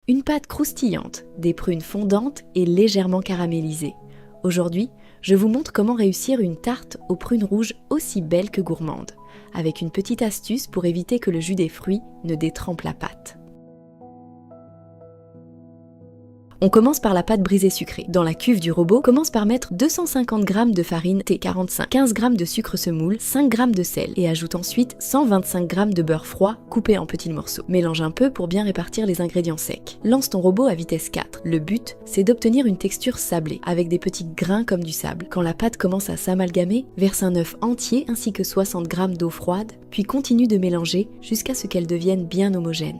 Une pâte croustillante, des prunes fondantes et légèrement caramélisées. Aujourd'hui, je vous montre comment réussir une tarte aux prunes rouges aussi belle que gourmande, avec une petite astuce pour éviter que le jus des fruits ne détrempe la pâte. On commence par la pâte brisée sucrée. Dans la cuve du robot, commence par mettre 250 g de farine T45, 15 g de sucre semoule, 5 g de sel et ajoute ensuite 125 g de beurre froid coupé en petits morceaux. Mélange un peu pour bien répartir les ingrédients secs. Lance ton robot à vitesse 4. Le but, c'est d'obtenir une texture sablée, avec des petits grains comme du sable. Quand la pâte commence à s'amalgamer, verse un œuf entier ainsi que 60 g d'eau froide, puis continue de mélanger jusqu'à ce qu'elle devienne bien homogène.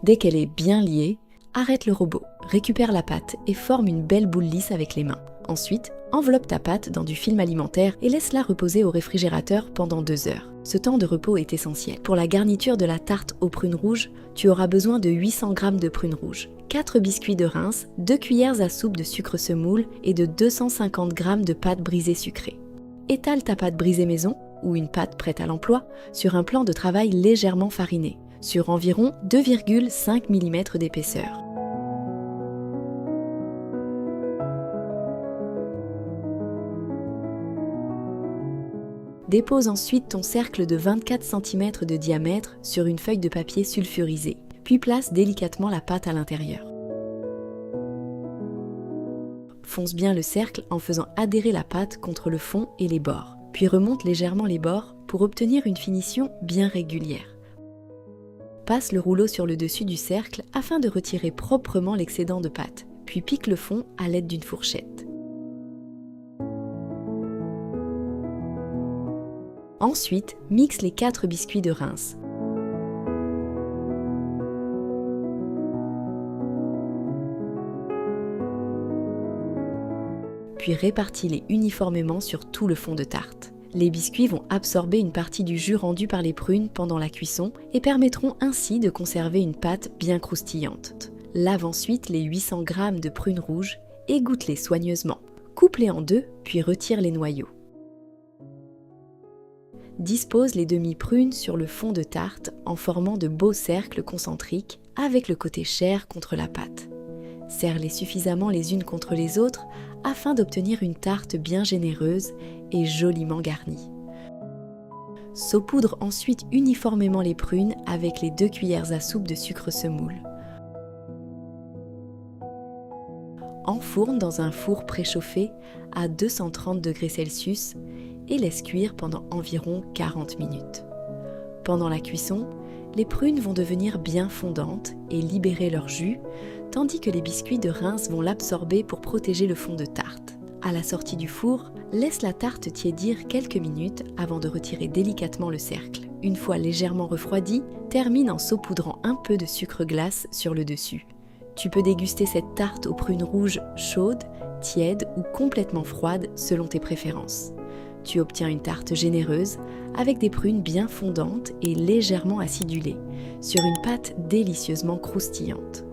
Dès qu'elle est bien liée, arrête le robot, récupère la pâte et forme une belle boule lisse avec les mains. Ensuite, enveloppe ta pâte dans du film alimentaire et laisse-la reposer au réfrigérateur pendant 2 heures. Ce temps de repos est essentiel. Pour la garniture de la tarte aux prunes rouges, tu auras besoin de 800 g de prunes rouges, 4 biscuits de Reims, 2 cuillères à soupe de sucre semoule et de 250 g de pâte brisée sucrée. Étale ta pâte brisée maison, ou une pâte prête à l'emploi, sur un plan de travail légèrement fariné, sur environ 2,5 mm d'épaisseur. Dépose ensuite ton cercle de 24 cm de diamètre sur une feuille de papier sulfurisé, puis place délicatement la pâte à l'intérieur. Fonce bien le cercle en faisant adhérer la pâte contre le fond et les bords, puis remonte légèrement les bords pour obtenir une finition bien régulière. Passe le rouleau sur le dessus du cercle afin de retirer proprement l'excédent de pâte, puis pique le fond à l'aide d'une fourchette. Ensuite, mixe les 4 biscuits de Reims. Puis répartis-les uniformément sur tout le fond de tarte. Les biscuits vont absorber une partie du jus rendu par les prunes pendant la cuisson et permettront ainsi de conserver une pâte bien croustillante. Lave ensuite les 800 g de prunes rouges, égoutte-les soigneusement. Coupe-les en deux, puis retire les noyaux. Dispose les demi-prunes sur le fond de tarte en formant de beaux cercles concentriques avec le côté chair contre la pâte. Serre-les suffisamment les unes contre les autres afin d'obtenir une tarte bien généreuse et joliment garnie. Saupoudre ensuite uniformément les prunes avec les 2 cuillères à soupe de sucre semoule. Enfourne dans un four préchauffé à 230 degrés Celsius et laisse cuire pendant environ 40 minutes. Pendant la cuisson, les prunes vont devenir bien fondantes et libérer leur jus, tandis que les biscuits de Reims vont l'absorber pour protéger le fond de tarte. À la sortie du four, laisse la tarte tiédir quelques minutes avant de retirer délicatement le cercle. Une fois légèrement refroidi, termine en saupoudrant un peu de sucre glace sur le dessus. Tu peux déguster cette tarte aux prunes rouges chaude, tiède ou complètement froide selon tes préférences. Tu obtiens une tarte généreuse avec des prunes bien fondantes et légèrement acidulées, sur une pâte délicieusement croustillante.